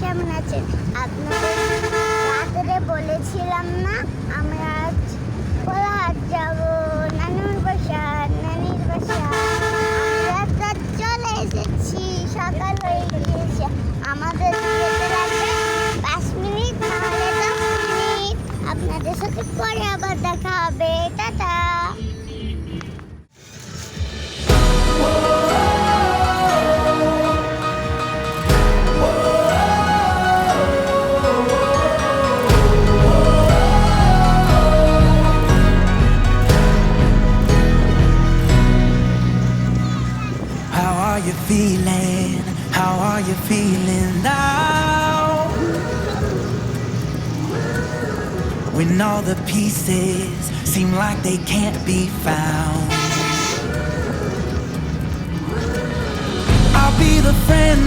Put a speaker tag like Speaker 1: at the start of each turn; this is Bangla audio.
Speaker 1: কেমন আছেন? আপনাদের রাত্রে বলেছিলাম না আমরা আজ কোলাহাট যাব, নানুর বাসা, নানির বাসা। আমরা তো চলে এসেছি, সকাল হয়ে গিয়েছে। আমাদের যেতে লাগবে 5 মিনিট, নাহলে 10 মিনিট। আপনাদের সাথে পরে আবার দেখা হবে। Tata.
Speaker 2: How are you feeling? How are you feeling now? When all the pieces seem like they can't be found, I'll be the friend